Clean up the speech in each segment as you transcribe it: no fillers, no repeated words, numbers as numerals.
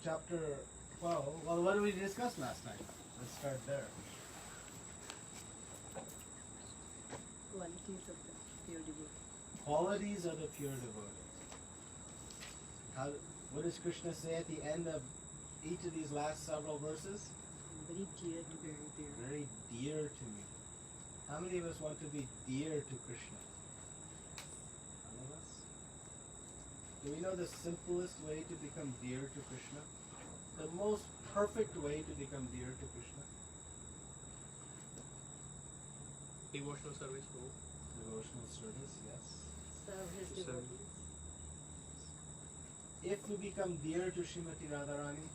chapter 12. Well, what did we discuss last night? Let's start there. Qualities of the pure devotee. Qualities of the pure devotee. What does Krishna say at the end of each of these last several verses? Very dear to me. Very dear to me. How many of us want to be dear to Krishna? All of us? Do we know the simplest way to become dear to Krishna? The most perfect way to become dear to Krishna? Devotional service. Devotional service, yes. Serve his devotees. If we become dear to Srimati Radharani,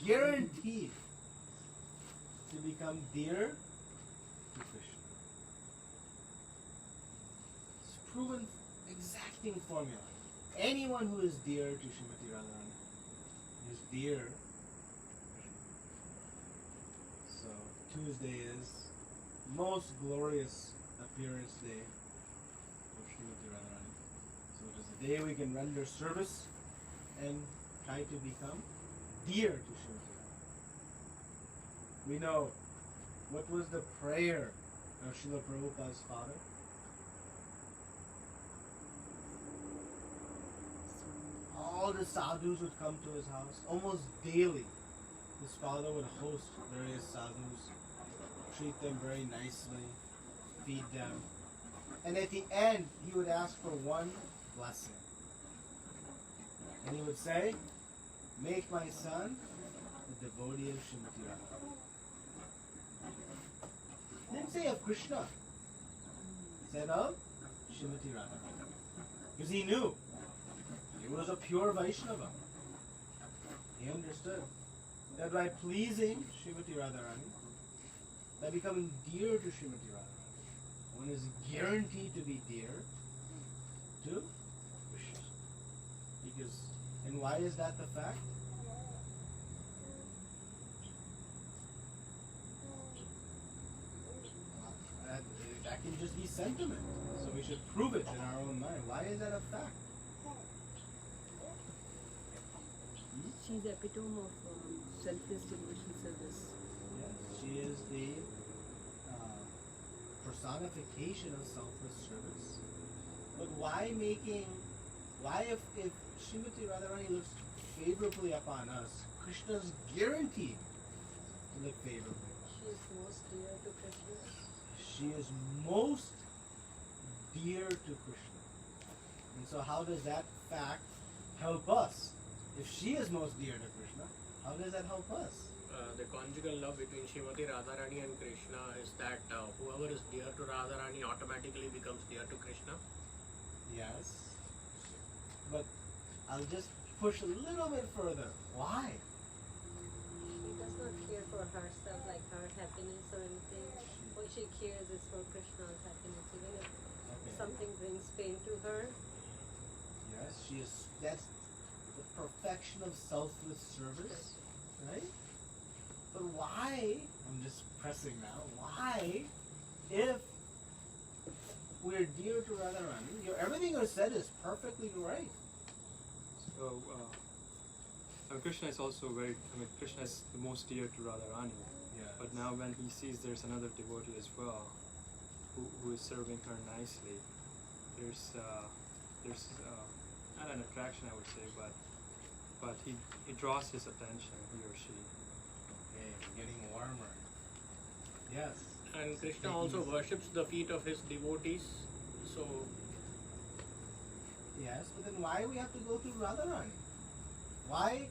guaranteed to become dear to Krishna. It's proven exacting formula. Anyone who is dear to Srimati Radharani is dear to Krishna. So Tuesday is most glorious appearance day of Srimati Radharani. So it is the day we can render service and try to become dear to Srimati Radharani. We know what was the prayer of Srila Prabhupada's father. All the sadhus would come to his house almost daily. His father would host various sadhus, treat them very nicely, feed them, and at the end he would ask for one blessing. And he would say, "Make my son a devotee of Srimati Radharani." He didn't say of Krishna. He said of Srimati Radharani. Because he knew he was a pure Vaishnava. He understood that by pleasing Srimati Radharani, by becoming dear to Srimati Radharani, one is guaranteed to be dear to Krishna. And why is that the fact? That can just be sentiment. So we should prove it in our own mind. Why is that a fact? She's the epitome of selfless devotion service. Yes, she is the personification of selfless service. But why if Srimati Radharani looks favorably upon us, Krishna's guaranteed to look favorably. She is most dear to Krishna. She is most dear to Krishna. And so how does that fact help us? If she is most dear to Krishna, how does that help us? The conjugal love between Srimati Radharani and Krishna is that whoever is dear to Radharani automatically becomes dear to Krishna. Yes. But I'll just push a little bit further. Why? She does not care for herself, like her happiness or anything. What she cares is for Krishna's happiness. Even if something brings pain to her. Yes, that's the perfection of selfless service, right? But why, I'm just pressing now, why, if we're dear to Radharani, everything you said is perfectly right. So, Krishna is also Krishna is the most dear to Radharani. Yeah. But now when he sees there's another devotee as well, who is serving her nicely, there's not an attraction, I would say, but he draws his attention, he or she. Okay, getting warmer. Yes. And Krishna also worships the feet of his devotees. So Yes, but then why we have to go through Radharani? Why,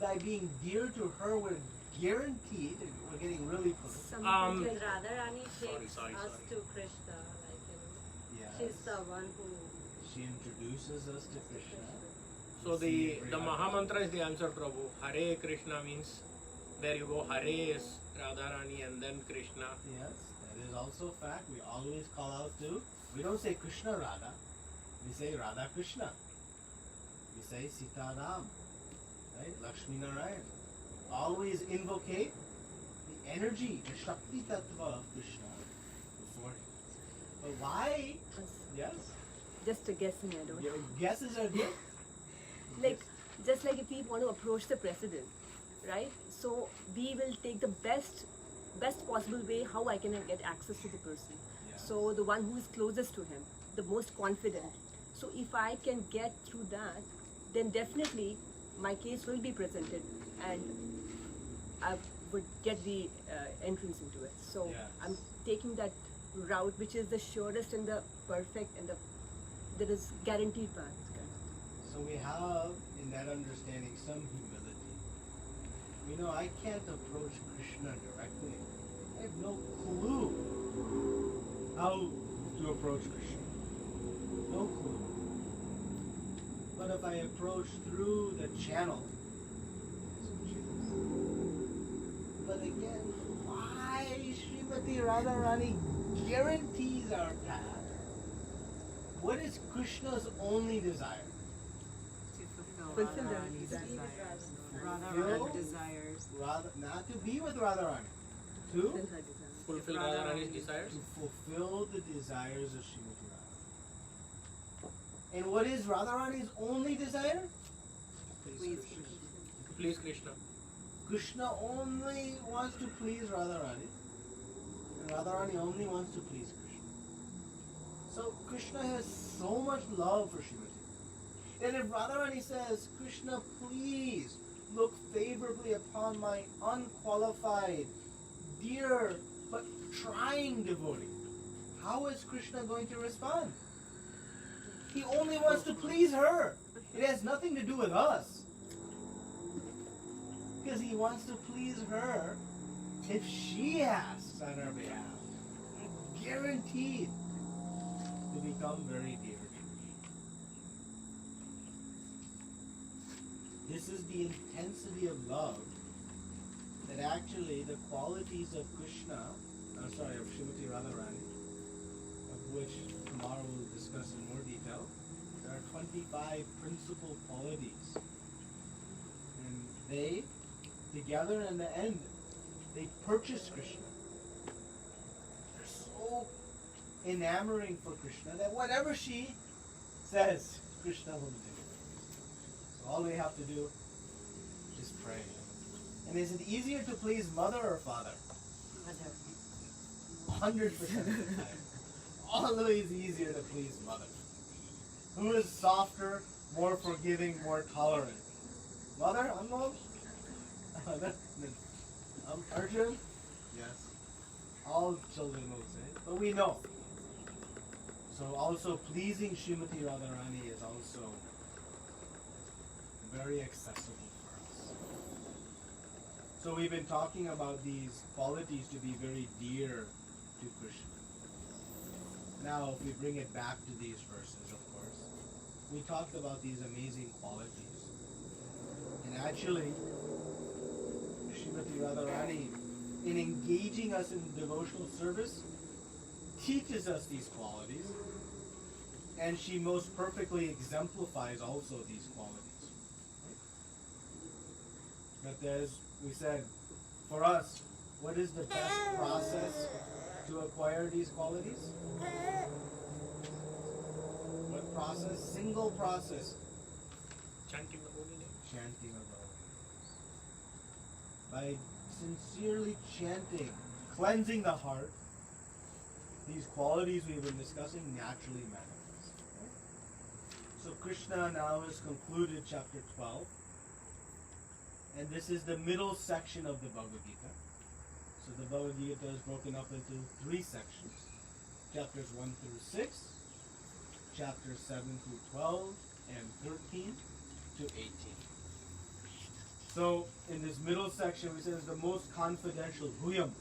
by being dear to her, we're guaranteed, and we're getting really close. Sometimes Radharani takes sorry. us to Krishna, Yes. she's the one who. She introduces us to Krishna. So the Mahamantra is the answer, Prabhu. Hare Krishna means there you go. Hare is Radharani and then Krishna. Yes, that is also a fact. We always call out to, we don't say Krishna Radha, we say Radha Krishna. We say Sita Ram, right? Lakshmi Narayan. Always invocate the energy, the Shakti Tattva of Krishna before him. But why? Yes? Just a guessing, I don't know. Your guesses are good. Like, just like if we want to approach the president, right? So we will take the best possible way how I can get access to the person. Yeah. So the one who is closest to him, the most confident. So if I can get through that, then definitely my case will be presented and I would get the entrance into it. So Yes. I'm taking that route, which is the surest and the perfect and that is guaranteed path. So we have in that understanding some humility. You know, I can't approach Krishna directly. I have no clue how to approach Krishna. No clue. But if I approach through the channel, but again, why Srimati Radharani guarantees our path? What is Krishna's only desire? Fulfill Be Radharani's with desires. Radharani. desires. Not to be with Radharani, to Fulfill her desires. Fulfill Radharani's desires. to fulfill the desires of Srimati Radharani. And what is Radharani's only desire? Please Please Krishna. Krishna only wants to please Radharani, and Radharani only wants to please Krishna. So Krishna has so much love for Srimati. And if Radharani says, Krishna, please look favorably upon my unqualified, dear, but trying devotee, how is Krishna going to respond? He only wants to please her. It has nothing to do with us. Because he wants to please her if she asks on our behalf. Guaranteed to become very dear to Krishna. This is the intensity of love that actually the qualities of Krishna, of Srimati Radharani, of which tomorrow we'll discuss in more detail. There are 25 principal qualities. And they, together in the end, they purchase Krishna. They're so enamoring for Krishna that whatever she says, Krishna will do. So all we have to do is pray. And is it easier to please mother or father? 100% of the time. Always easier to please mother. Who is softer, more forgiving, more tolerant? Mother, Anmol? Arjun? Yes. All children will say. But we know. So also pleasing Srimati Radharani is also very accessible for us. So we've been talking about these qualities to be very dear to Krishna. Now, if we bring it back to these verses, of course, we talked about these amazing qualities. And actually, Srimati Radharani, in engaging us in devotional service, teaches us these qualities, and she most perfectly exemplifies also these qualities. But as we said, for us, what is the best process to acquire these qualities? What process? Single process. Chanting the holy name. Chanting of the Holy Name. By sincerely chanting, cleansing the heart, these qualities we've been discussing naturally manifest. So Krishna now has concluded chapter 12. And this is the middle section of the Bhagavad Gita. So the Bhagavad Gita is broken up into 3 sections. Chapters 1 through 6, chapters 7 through 12, and 13 to 18. So in this middle section, we say is the most confidential Bhuyam,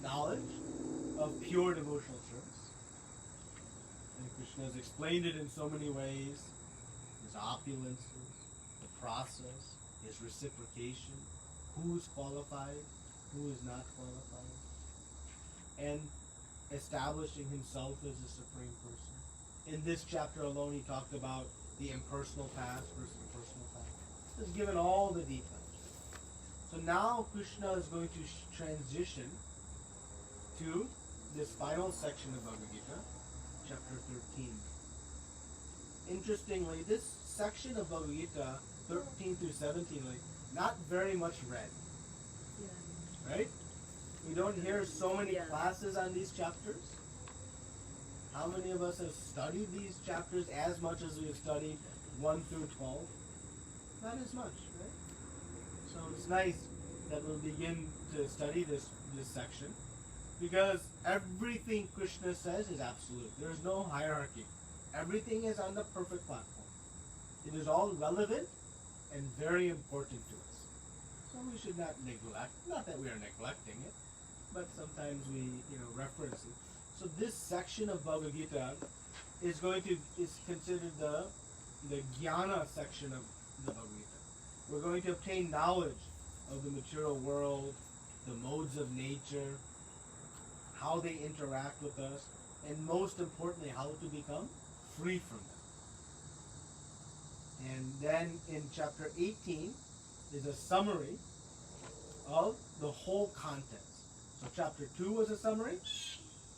knowledge of pure devotional service. And Krishna has explained it in so many ways. His opulences, the process, his reciprocation, who's qualified, who is not qualified, and establishing himself as the Supreme Person. In this chapter alone, he talked about the impersonal path versus the personal path. He's given all the details. So now Krishna is going to transition to this final section of Bhagavad Gita, chapter 13. interestingly, this section of Bhagavad Gita, 13 through 17, like, not very much read, Yeah. right? We don't hear so many Yeah. classes on these chapters. How many of us have studied these chapters as much as we've studied 1 through 12? Not as much, right? So it's nice that we'll begin to study this section, because everything Krishna says is absolute. There is no hierarchy. Everything is on the perfect platform. It is all relevant and very important to us. So we should not neglect, not that we are neglecting it, but sometimes we, reference it. So this section of Bhagavad Gita is considered the jnana section of the Bhagavad Gita. We're going to obtain knowledge of the material world, the modes of nature, how they interact with us, and most importantly, how to become free from them. And then in chapter 18 is a summary of the whole contents. So chapter 2 was a summary,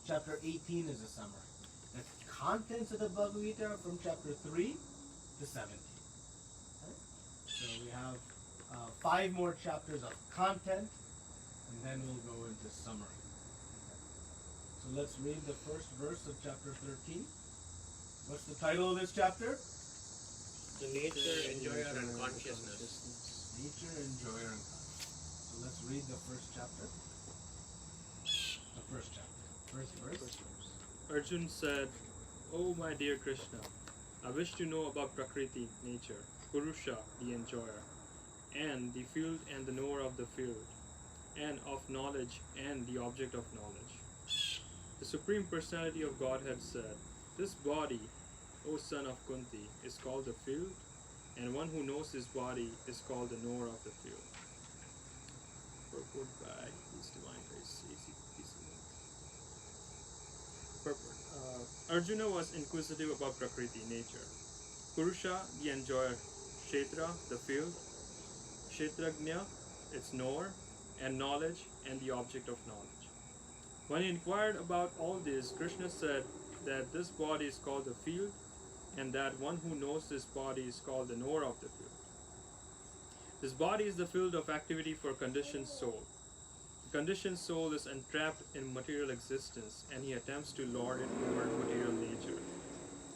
chapter 18 is a summary. The contents of the Bhagavad Gita are from chapter 3 to 17. Okay? So we have 5 more chapters of content, and then we'll go into summary. So let's read the first verse of chapter 13. What's the title of this chapter? The nature, enjoyer, and consciousness. Nature, enjoyer, and consciousness. So let's read the first chapter. The first chapter. First verse. Arjun said, "Oh my dear Krishna, I wish to know about Prakriti, nature, Purusha, the enjoyer, and the field and the knower of the field, and of knowledge and the object of knowledge." The Supreme Personality of Godhead said, "This body, O son of Kunti, is called the field, and one who knows his body is called the knower of the field." Purport by His Divine Grace, A.C. Purport. Arjuna was inquisitive about Prakriti, nature, Purusha, the enjoyer, Kshetra, the field, Kshetrajna, its knower, and knowledge and the object of knowledge. When he inquired about all this, Krishna said that this body is called the field, and that one who knows this body is called the knower of the field. This body is the field of activity for conditioned soul. The conditioned soul is entrapped in material existence, and he attempts to lord it over material nature.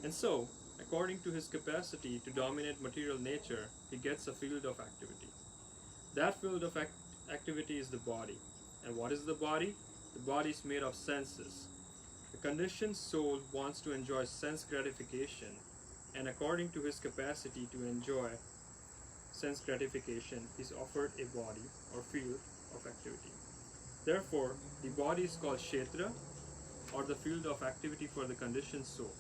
And so, according to his capacity to dominate material nature, he gets a field of activity. That field of activity is the body. And what is the body? The body is made of senses. The conditioned soul wants to enjoy sense gratification, and according to his capacity to enjoy sense gratification, he is offered a body or field of activity. Therefore, the body is called Kshetra, or the field of activity for the conditioned soul.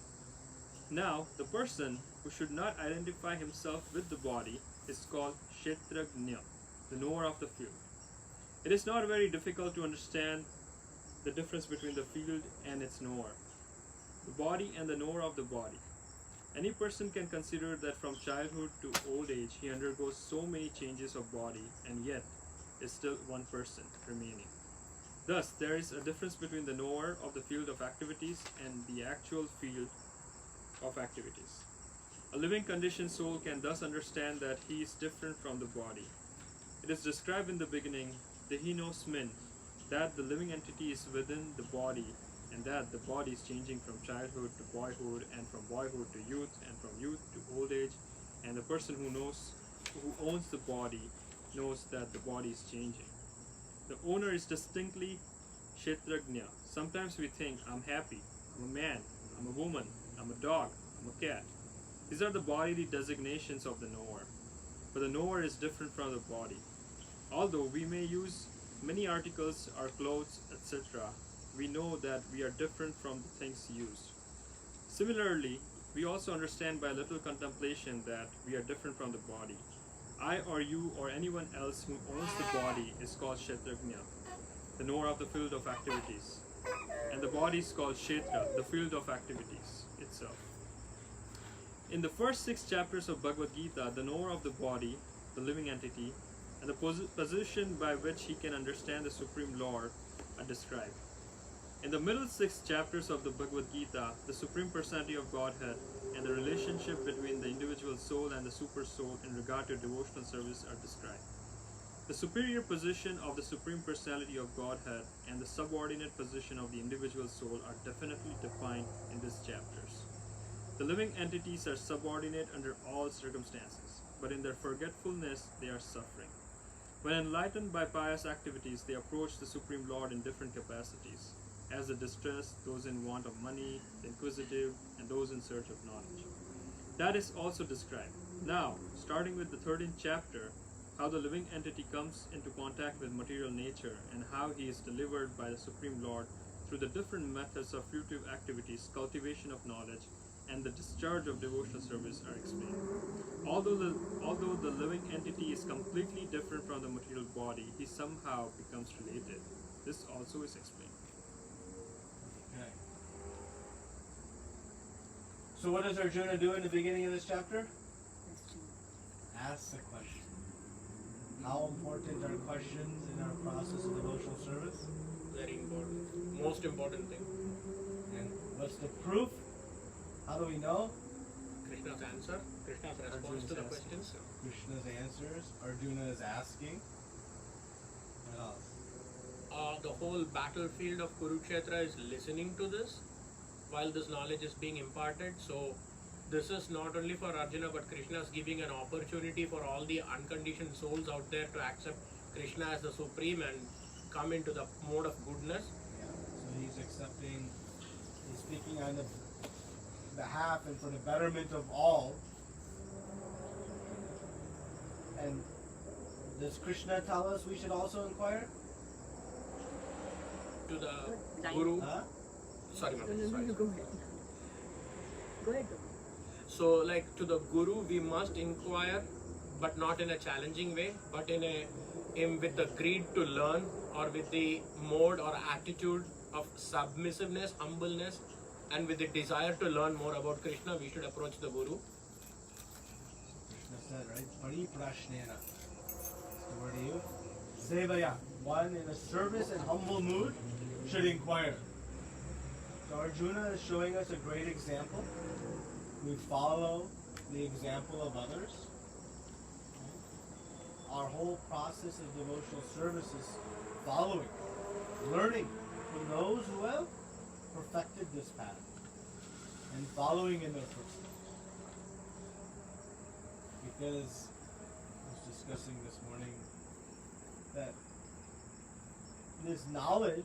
Now, the person who should not identify himself with the body is called Kshetrajna, the knower of the field. It is not very difficult to understand the difference between the field and its knower, the body and the knower of the body. Any person can consider that from childhood to old age he undergoes so many changes of body, and yet is still one person remaining. Thus, there is a difference between the knower of the field of activities and the actual field of activities. A living conditioned soul can thus understand that he is different from the body. It is described in the beginning, the Hinosmin, that the living entity is within the body, and that the body is changing from childhood to boyhood, and from boyhood to youth, and from youth to old age, and the person who owns the body knows that the body is changing. The owner is distinctly Kshetrajna. Sometimes we think, I'm happy, I'm a man, I'm a woman, I'm a dog, I'm a cat. These are the bodily designations of the knower. But the knower is different from the body. Although we may use many articles, our clothes, etc., we know that we are different from the things used. Similarly, we also understand by little contemplation that we are different from the body. I or you or anyone else who owns the body is called Kshetrajna, the knower of the field of activities. And the body is called Kshetra, the field of activities itself. In the first 6 chapters of Bhagavad Gita, the knower of the body, the living entity, and the position by which he can understand the Supreme Lord are described. In the middle 6 chapters of the Bhagavad Gita, the Supreme Personality of Godhead and the relationship between the individual soul and the super soul in regard to devotional service are described. The superior position of the Supreme Personality of Godhead and the subordinate position of the individual soul are definitely defined in these chapters. The living entities are subordinate under all circumstances, but in their forgetfulness they are suffering. When enlightened by pious activities, they approach the Supreme Lord in different capacities, as the distressed, those in want of money, the inquisitive, and those in search of knowledge. That is also described. Now, starting with the 13th chapter, how the living entity comes into contact with material nature and how he is delivered by the Supreme Lord through the different methods of fruitive activities, cultivation of knowledge, and the discharge of devotional service are explained. Although the living entity is completely different from the material body, he somehow becomes related. This also is explained. Okay. So what does Arjuna do in the beginning of this chapter? Ask a question. How important are questions in our process of devotional service? Very important. Most important thing. And what's the proof? How do we know? Krishna's answer, Krishna's response to the questions. Krishna's answers, Arjuna is asking. What else? The whole battlefield of Kurukshetra is listening to this while this knowledge is being imparted. So this is not only for Arjuna, but Krishna is giving an opportunity for all the unconditioned souls out there to accept Krishna as the supreme and come into the mode of goodness. Yeah. So he's accepting, he's speaking on the behalf and for the betterment of all. And does Krishna tell us we should also inquire? To the Line. Guru. Huh? Sorry, No, Mataji, sorry. go ahead. Go ahead. So, like to the Guru, we must inquire, but not in a challenging way, but with the greed to learn, or with the mode or attitude of submissiveness, humbleness, and with the desire to learn more about Krishna, we should approach the Guru. Krishna said, right? Pariprashnena. What's the word he used? Sevaya. One in a service and humble mood should inquire. So Arjuna is showing us a great example. We follow the example of others. Our whole process of devotional service is following, learning from those who have perfected this path and following in their footsteps. Because I was discussing this morning that this knowledge,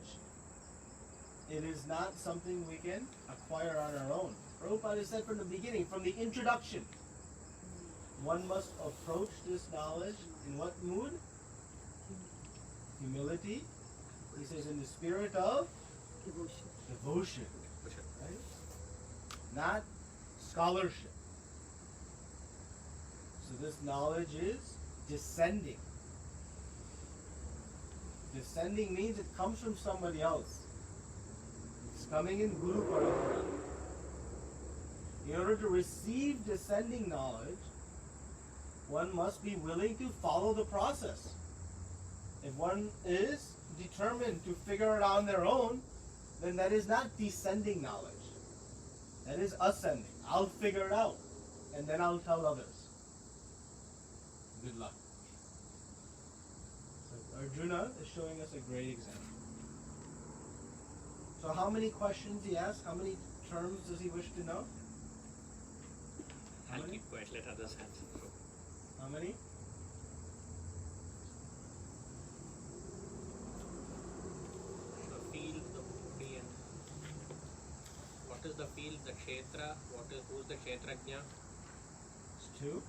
it is not something we can acquire on our own. Prabhupada said from the beginning, from the introduction, one must approach this knowledge in what mood? Humility. He says in the spirit of devotion. Right? Not scholarship. So this knowledge is descending. Descending means it comes from somebody else. It's coming in Guru Parampara. In order to receive descending knowledge, one must be willing to follow the process. If one is determined to figure it out on their own, then that is not descending knowledge. That is ascending. I'll figure it out, and then I'll tell others. Good luck. So Arjuna is showing us a great example. So how many questions he asked? How many terms does he wish to know? How I'll many? keep quiet, let others answer. How many? The field, the body, and what is the field, the kshetra, who's the kshetrajna? It's two.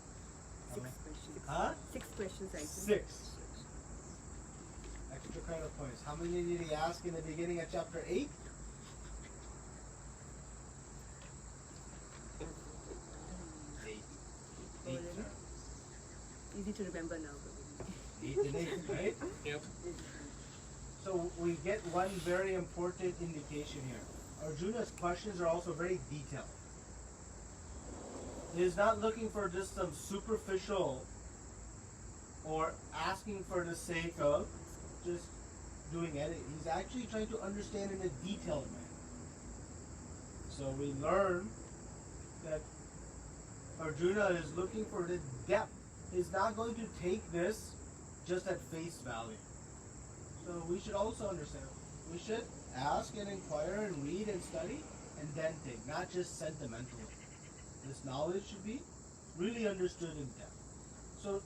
How 6 many? questions. Huh? 6 questions, I think. 6. Extra credit points. How many did he ask in the beginning of chapter 8? 8. 8 terms. Easy to remember now. 8 and 8, right? Yep. So we get one very important indication here. Arjuna's questions are also very detailed. He is not looking for just some superficial or asking for the sake of just doing editing. He's actually trying to understand in a detailed manner. So we learn that Arjuna is looking for the depth. He's not going to take this just at face value. So we should also understand. We should ask and inquire and read and study and then take, not just sentimentally. This knowledge should be really understood in depth. So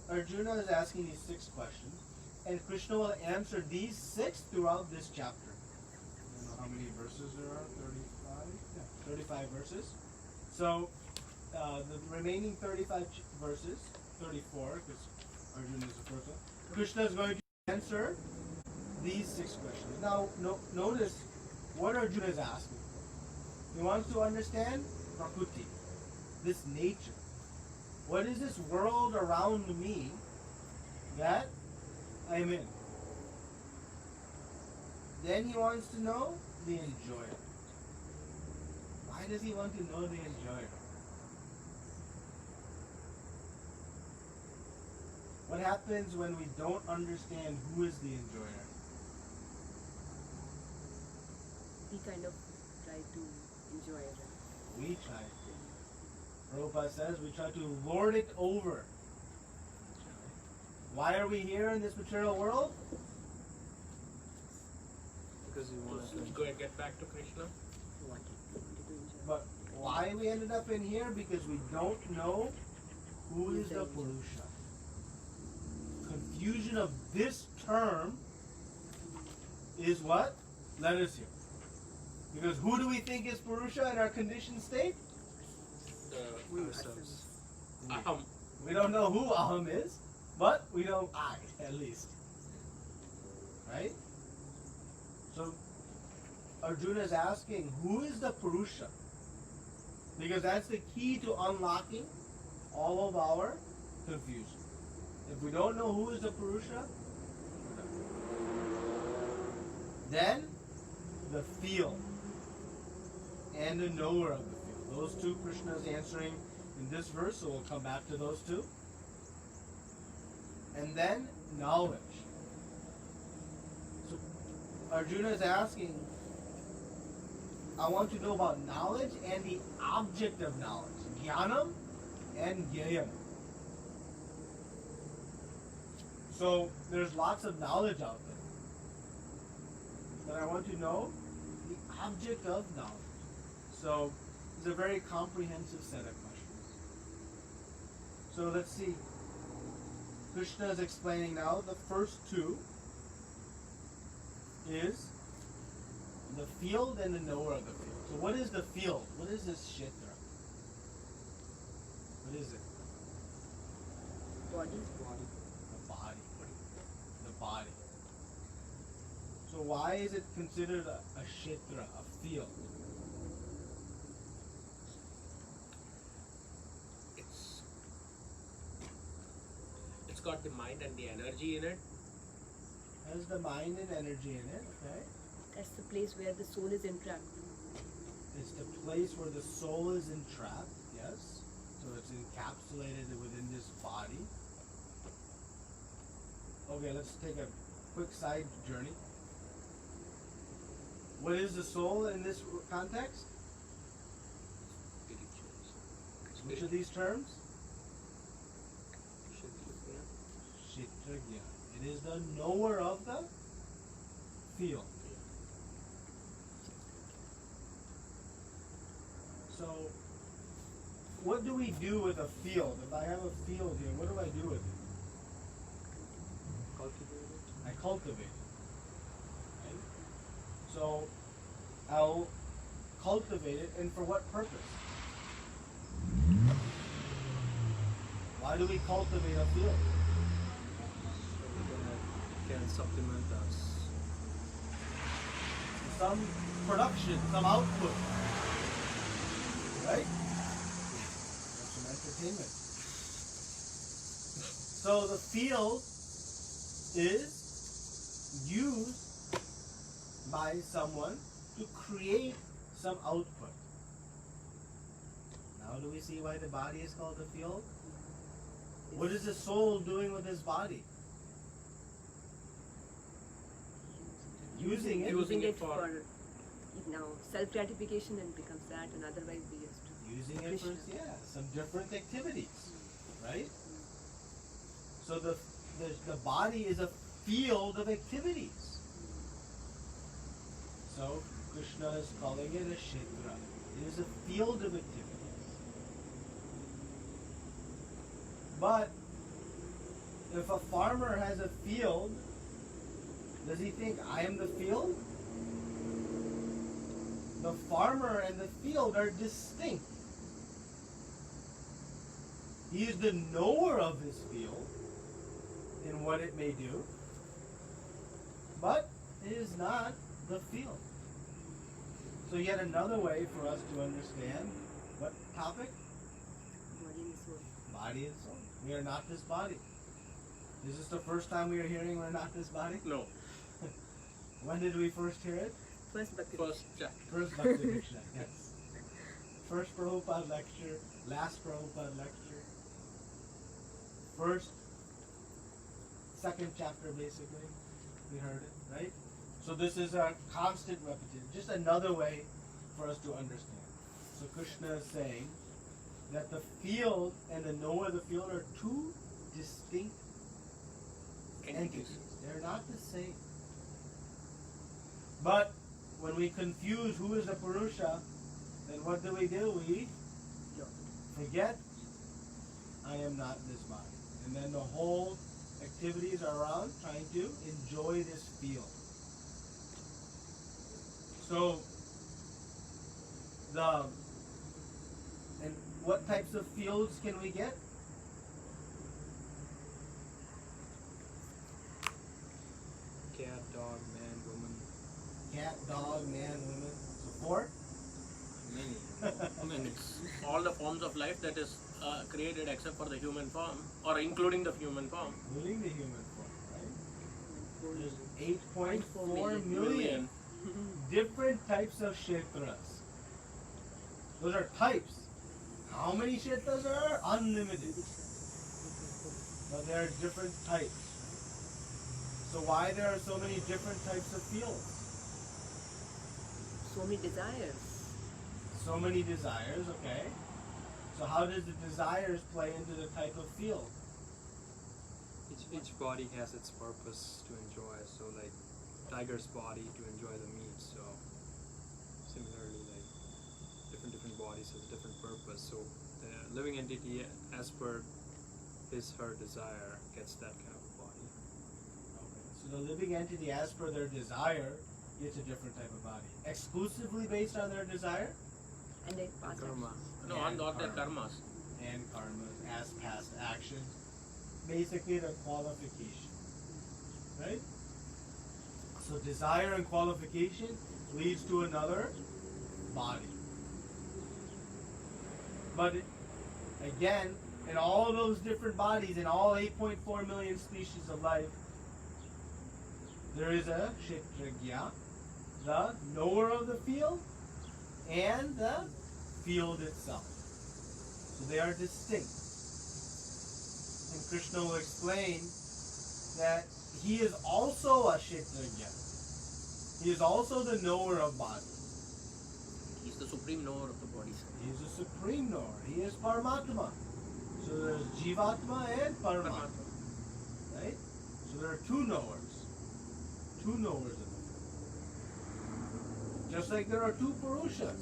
Arjuna is asking these 6 questions, and Krishna will answer these 6 throughout this chapter. I don't know how many verses there are, 35? Yeah, 35 verses. So the remaining 35 verses, 34, because Arjuna is the first one, Krishna is going to answer these 6 questions. Now, notice what Arjuna is asking. He wants to understand Prakriti, this nature. What is this world around me that I'm in? Then he wants to know the enjoyer. Why does he want to know the enjoyer? What happens when we don't understand who is the enjoyer? We kind of try to enjoy it. We try to. Prabhupada says we try to lord it over. Why are we here in this material world? Because you want Let's go and get back to Krishna. Wanted to enjoy. But why we ended up in here? Because we don't know who is the Purusha. Confusion of this term is what led us here. Because who do we think is Purusha in our conditioned state? ourselves. Aham. We don't know who Aham is, but we know I, at least. Right? So Arjuna is asking, who is the Purusha? Because that's the key to unlocking all of our confusion. If we don't know who is the Purusha, then the field and the knower of the field. Those 2 Krishna is answering in this verse, so we'll come back to those 2. And then knowledge. So Arjuna is asking, I want to know about knowledge and the object of knowledge. Jnanam and Gyayam. So there's lots of knowledge out there. But I want to know the object of knowledge. So it's a very comprehensive set of questions. So let's see. Krishna is explaining now the first 2 is the field and the knower of the field. So what is the field? What is this Kshetra? What is it? Body. The body. The body. So why is it considered a Kshetra, a field? It's got the mind and the energy in it. Has the mind and energy in it, okay? That's the place where the soul is entrapped. It's the place where the soul is entrapped, yes. So it's encapsulated within this body. Okay, let's take a quick side journey. What is the soul in this context? Which of these terms? Kshetragya. It is the knower of the field. So, what do we do with a field? If I have a field here, what do I do with it? Cultivate it. I cultivate it. Right? So, I'll cultivate it, and for what purpose? Why do we cultivate a field? So that can supplement us. Some production, some output. Right? That's some entertainment. So the field is used by someone to create some output. Now do we see why the body is called the field? What is the soul doing with his body? Using it. Using it for for- now self gratification and becomes that, and otherwise we used to. Using it for, Krishna. some different activities, right? So the body is a field of activities. So Krishna is calling it a kshetra. It is a field of activities. But if a farmer has a field, does he think I am the field? The farmer and the field are distinct. He is the knower of his field and what it may do, but it is not the field. So yet another way for us to understand what topic? Body and soul. Body and soul. We are not this body. Is this the first time we are hearing we're not this body? No. When did we first hear it? First Bhakti. First chapter. First Bhakti Krishna, yes. First Prabhupada lecture, last Prabhupada lecture. First, second chapter basically, we heard it, right? So this is a constant repetition, just another way for us to understand. So Krishna is saying that the field and the knower of the field are two distinct entities. They're not the same. But when we confuse who is the Purusha, then what do? We forget I am not this body. And then the whole activities are around trying to enjoy this field. So, and what types of fields can we get? Cat, dog, man, woman. Cat, dog, man, woman. So 4? Many. I mean, it's all the forms of life that is created except for the human form, or including the human form. Including the human form, right? There's 8.4 million Million. different types of kshetras. Those are types. How many kshetras are? Unlimited. But there are different types. So why there are so many different types of fields? So many desires. So many desires, okay. So how does the desires play into the type of field? Each body has its purpose to enjoy. So like tiger's body to enjoy the meat. So similarly, like different bodies has different purpose. So the living entity, as per her desire, gets that kind of a body. Okay. So the living entity, as per their desire, gets a different type of body. Exclusively based on their desire? And then past Karma. No, on their karmas. And karmas as past actions. Basically the qualification. Right? So desire and qualification leads to another body. But again, in all those different bodies, in all 8.4 million species of life, there is a kshetragya, the knower of the field, and the field itself. So they are distinct. And Krishna will explain that he is also a kshetragya. He is also the knower of bodies. He's the supreme knower of the body. He is a supreme knower. He is Paramatma. So there's Jivatma and Paramatma. Right? So there are two knowers. Two knowers of the field. Just like there are two Purushas.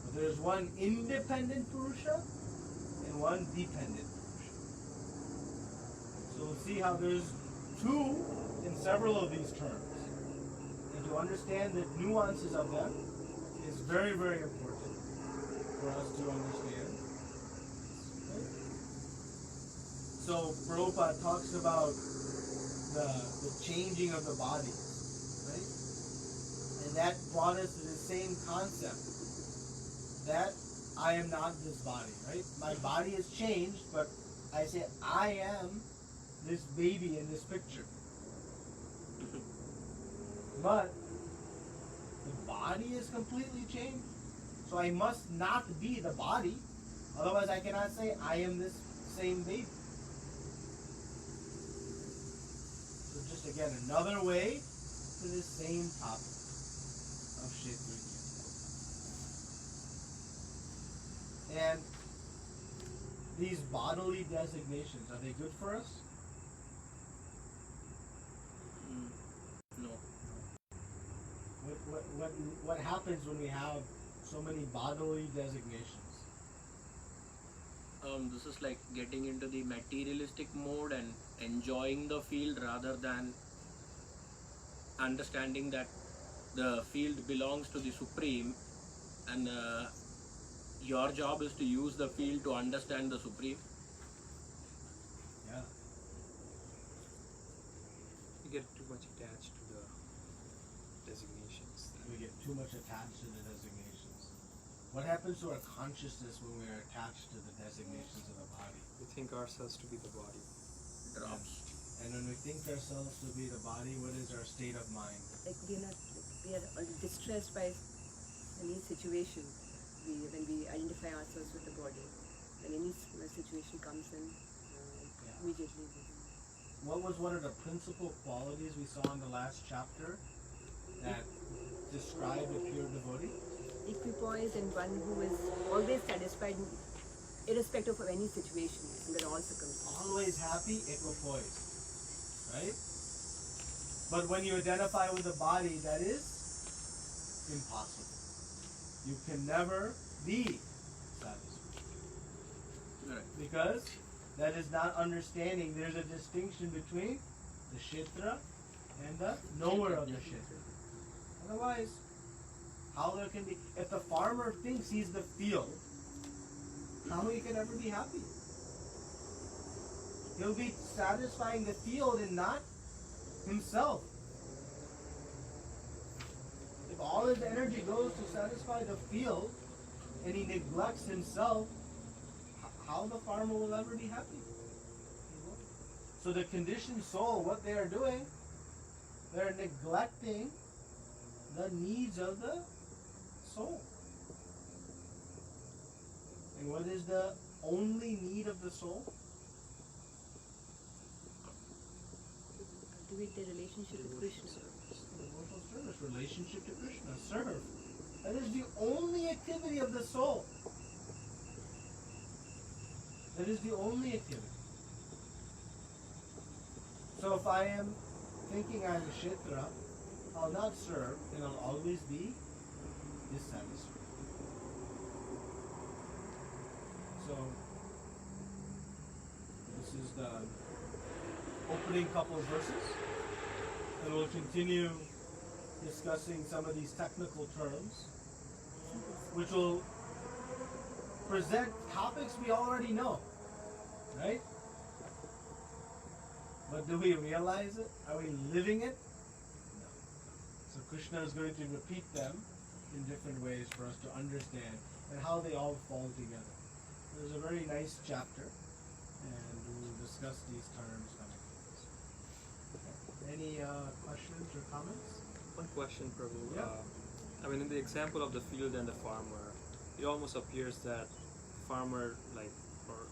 But there's one independent Purusha and one dependent Purusha. So we'll see how there's two in several of these terms. And to understand the nuances of them is very, very important for us to understand. Right? So Prabhupada talks about the changing of the body, right? And that brought us to the same concept that I am not this body, right? My body has changed, but I say I am this baby in this picture. But the body is completely changed. So I must not be the body. Otherwise I cannot say I am this same baby. So just again, another way to to this same topic of Kshetragya. And these bodily designations, are they good for us? No. What happens when we have so many bodily designations? This is like getting into the materialistic mode and enjoying the field rather than understanding that the field belongs to the Supreme, and your job is to use the field to understand the Supreme. Yeah. You get too much attached to the designations. We get too much attached to the designations. What happens to our consciousness when we are attached to the designations of the body? We think ourselves to be the body. Drops. And when we think ourselves to be the body, what is our state of mind? Like we are distressed by any situation. When we identify ourselves with the body, when any situation comes in, immediately. What was one of the principal qualities we saw in the last chapter that described a pure devotee? Equipoise and one who is always satisfied, irrespective of any situation, under all circumstances. Always happy, equipoise. Right? But when you identify with the body, that is impossible. You can never be satisfied. Correct. Because that is not understanding. There's a distinction between the Kshetra and the knower of the Kshetra. Otherwise, how there can be, if the farmer thinks he's the field, how he can ever be happy? He'll be satisfying the field and not himself. If all his energy goes to satisfy the field and he neglects himself, how the farmer will ever be happy? So the conditioned soul, what they are doing, they're neglecting the needs of the soul. And what is the only need of the soul? Cultivate their relationship with Krishna. Devotional service, relationship to Krishna, serve. That is the only activity of the soul. That is the only activity. So if I am thinking I'm a Kshetra, I'll not serve and I'll always be dissatisfied. So this is the opening couple of verses, and we'll continue discussing some of these technical terms, which will present topics we already know, right? But do we realize it? Are we living it? No. So Krishna is going to repeat them in different ways for us to understand and how they all fall together. There's a very nice chapter, and we'll discuss these terms coming forward. Any questions or comments? One question, Prabhu. Yeah. I mean, in the example of the field and the farmer, it almost appears that farmer, like, for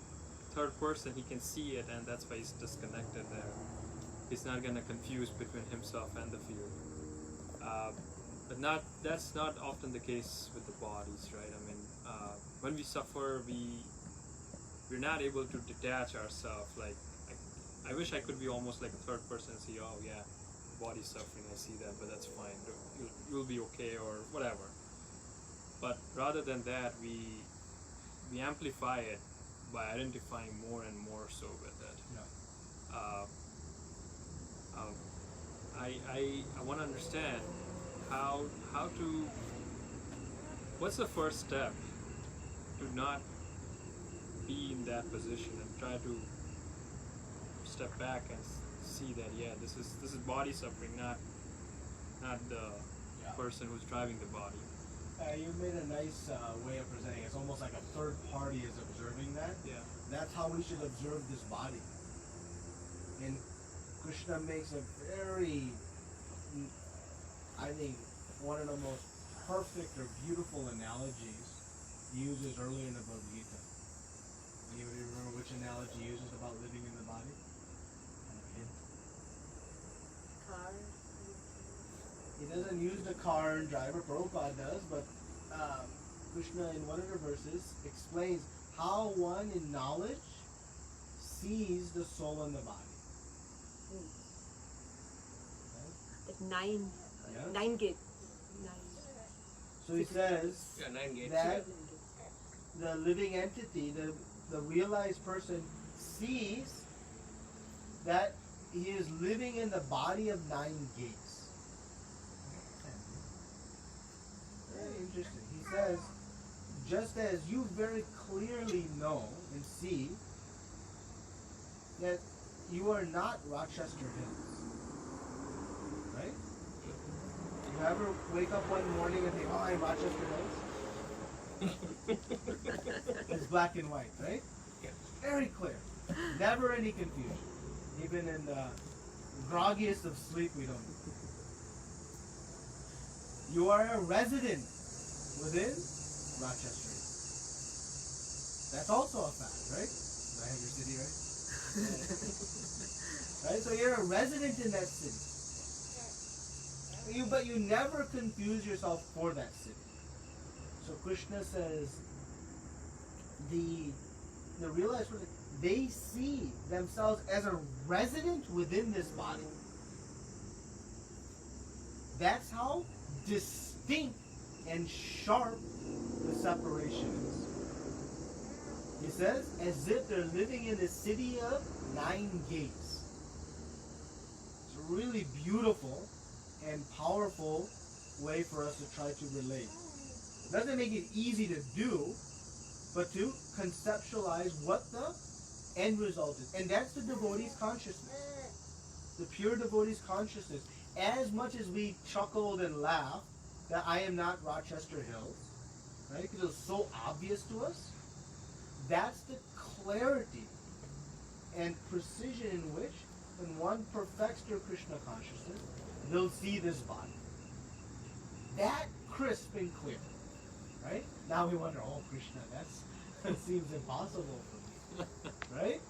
third person, he can see it, and that's why he's disconnected there. He's not going to confuse between himself and the field. But that's not often the case with the bodies, right? I mean, when we suffer, we're not able to detach ourselves. Like, I wish I could be almost like a third person and see, oh yeah, body's suffering, I see that, but that's fine. You'll be okay or whatever. But rather than that, we amplify it by identifying more and more so with it. Yeah. I want to understand how to, what's the first step to not be in that position and try to step back and see that, yeah, this is body suffering, not the person who's driving the body. You made a nice way of presenting it. It's almost like a third party is observing that. Yeah. That's how we should observe this body. And Krishna makes a very, I think, one of the most perfect or beautiful analogies he uses earlier in the Bhagavad Gita. Anybody remember which analogy he uses about living in the body? Car. doesn't use the car and driver, Prabhupada does, but Krishna in one of the verses explains how one in knowledge sees the soul and the body. That nine, Yeah. nine gate. So he says Yeah, 9 gates. that the living entity, the realized person, sees that he is living in the body of 9 gates. Very interesting. He says, just as you very clearly know and see that you are not Rochester Hills, right? You ever wake up one morning and think, oh, I'm Rochester Hills? It's black and white, right? Yeah. Very clear. Never any confusion. Even in the groggiest of sleep, we don't. You are a resident within Rochester. That's also a fact, right? Did I have your city right? Right? So you're a resident in that city. But you never confuse yourself for that city. So Krishna says the realized person, they see themselves as a resident within this body. That's how distinct and sharp the separation is. He says, as if they're living in a city of 9 gates. It's a really beautiful and powerful way for us to try to relate. It doesn't make it easy to do, but to conceptualize what the end result is. And that's the devotee's consciousness. The pure devotee's consciousness. As much as we chuckled and laughed that I am not Rochester Hills, right? Because it was so obvious to us. That's the clarity and precision in which, when one perfects their Krishna consciousness, they'll see this body. That crisp and clear, right? Now we wonder, oh Krishna, that seems impossible for me, right?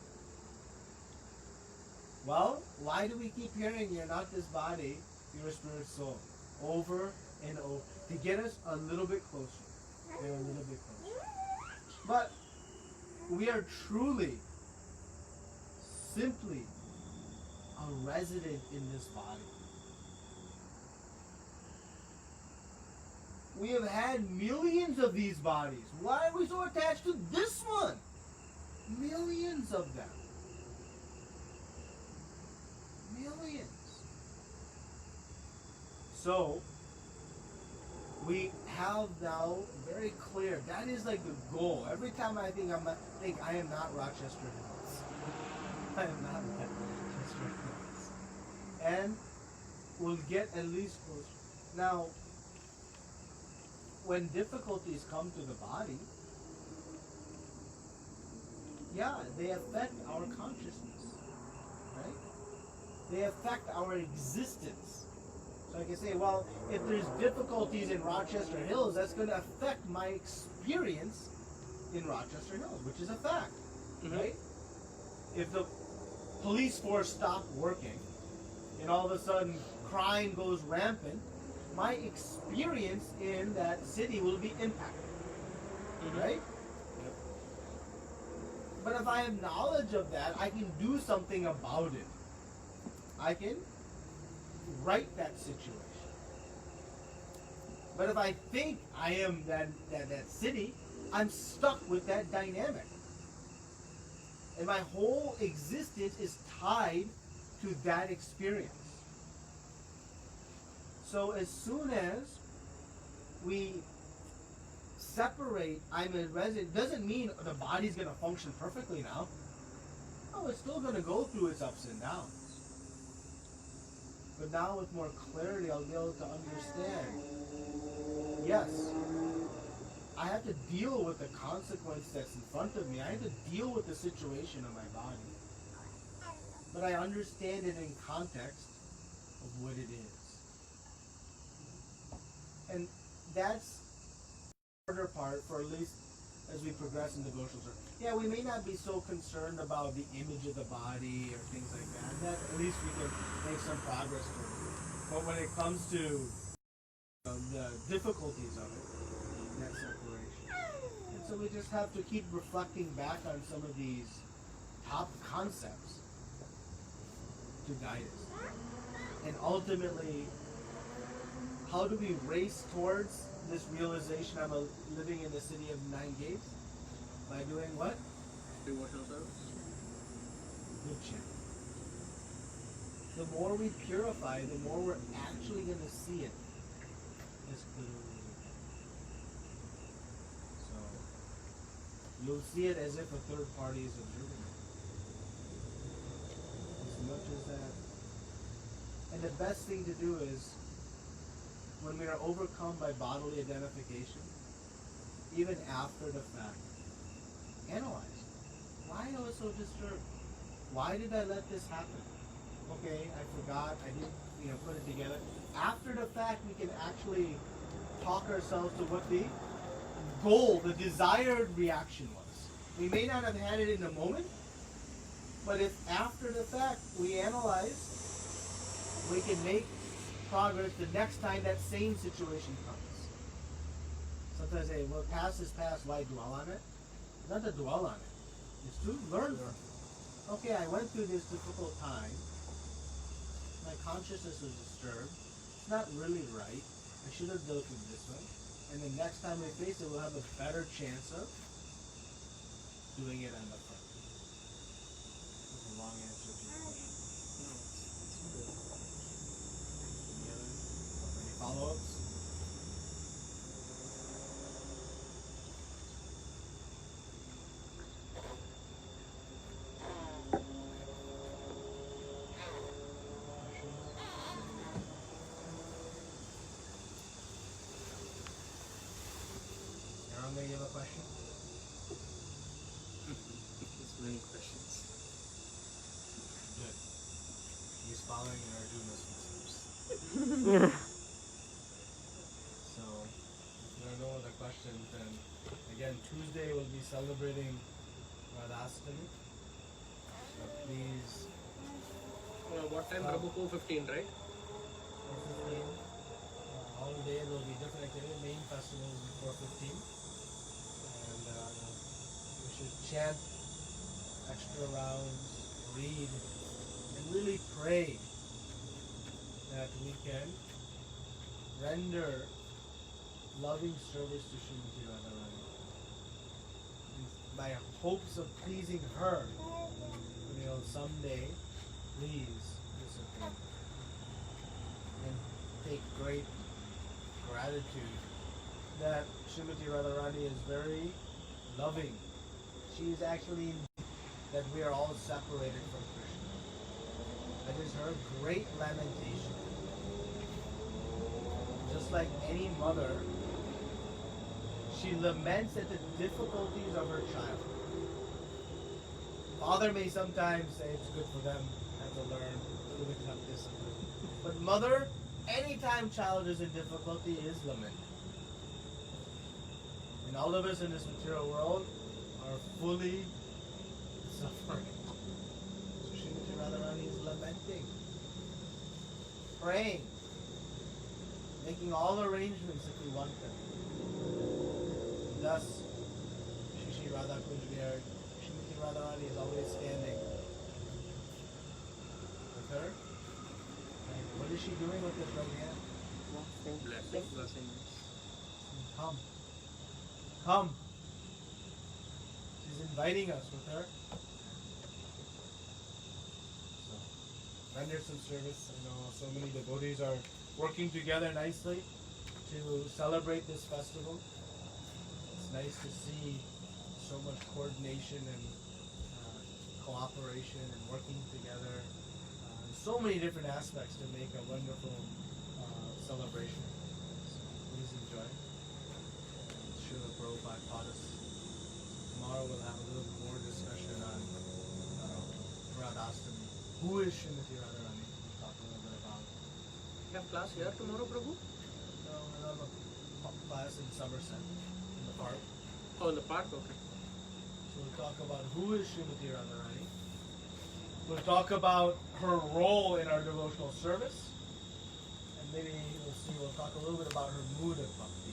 Well, why do we keep hearing you're not this body, you're a spirit soul, over and over, to get us a little bit closer, a little bit closer. But we are truly, simply a resident in this body. We have had millions of these bodies. Why are we so attached to this one? Millions of them. Millions. So, we have now very clear, that is like the goal. Every time I think I am not Rochester Hills. I am not Rochester Hills. And we'll get at least close. Now, when difficulties come to the body, yeah, they affect our consciousness, right? They affect our existence. So I can say, well, if there's difficulties in Rochester Hills, that's going to affect my experience in Rochester Hills, which is a fact, right? If the police force stopped working and all of a sudden crime goes rampant, my experience in that city will be impacted, right? Yep. But if I have knowledge of that, I can do something about it. I can right that situation. But if I think I am that city, I'm stuck with that dynamic. And my whole existence is tied to that experience. So as soon as we separate, I'm a resident, doesn't mean the body's going to function perfectly now. No, it's still going to go through its ups and downs. But now with more clarity, I'll be able to understand, yes, I have to deal with the consequence that's in front of me. I have to deal with the situation of my body. But I understand it in context of what it is. And that's the harder part for at least as we progress in devotional service. Yeah, we may not be so concerned about the image of the body or things like that. That at least we can make some progress toward it. But when it comes to the difficulties of it, that separation. And so we just have to keep reflecting back on some of these top concepts to guide us. And ultimately, how do we race towards this realization I'm living in the city of nine gates? By doing what? Devotional service. Good chant. The more we purify, the more we're actually going to see it as clearly. So you'll see it as if a third party is observing it. As much as that. And the best thing to do is, when we are overcome by bodily identification, even after the fact, analyze. Why I was so disturbed? Why did I let this happen? Okay, I forgot, I didn't put it together. After the fact, we can actually talk ourselves to what the goal, the desired reaction was. We may not have had it in the moment, but if after the fact we analyze, we can make progress the next time that same situation comes. Sometimes I say, well, past is past, why dwell on it? Not to dwell on it. It's to learn from it. Okay, I went through this difficult time. My consciousness was disturbed. It's not really right. I should have dealt with this one. And the next time we face it, we'll have a better chance of doing it on the front. That's a long answer to your question. Any follow-ups? Aaron, you have a question? There's many questions. Good. He's following in Arjuna's footsteps. So, if there are no other questions, then again, Tuesday we'll be celebrating Radhastami. So please, What time? Prabhu 4:15, right? 4:15. All day there will be different activity. Main festival will be 4:15. And we should chant extra rounds, read, and really pray that we can render loving service to Srimati Radharani. By hopes of pleasing her, someday, please discipline. And take great gratitude that Srimati Radharani is very loving. She is actually that we are all separated from Krishna. That is her great lamentation. Just like any mother, she laments at the difficulties of her child. Father may sometimes say it's good for them, have to learn, a little bit of discipline. But mother, anytime child is in difficulty, is lamenting. And all of us in this material world are fully suffering. So Srimati Radharani is lamenting, praying, making all arrangements if we want them. Thus, Shri Radha Kunjvihar, Srimati Radharani is always standing with her. And what is she doing with this right hand? Blessing. Come. Come. She's inviting us with her. So, render some service. I know so many devotees are working together nicely to celebrate this festival. It's nice to see so much coordination and cooperation and working together in so many different aspects to make a wonderful celebration. So please enjoy. Srila Prabhupada taught us. Tomorrow we'll have a little more discussion on Radhastami. Who is Srimati Radharani? We'll talk a little bit about. You have class here tomorrow, Prabhu? No, we'll have a class in Somerset, in the park. Oh, in the park? Okay. So we'll talk about who is Srimati Radharani. We'll talk about her role in our devotional service. And maybe we'll see. We'll talk a little bit about her mood of bhakti.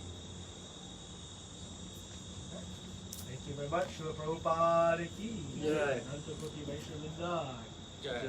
Okay. Thank you very much. Srila Prabhupada ki Jai. Nanta Koti Vaishnavinda. Jai.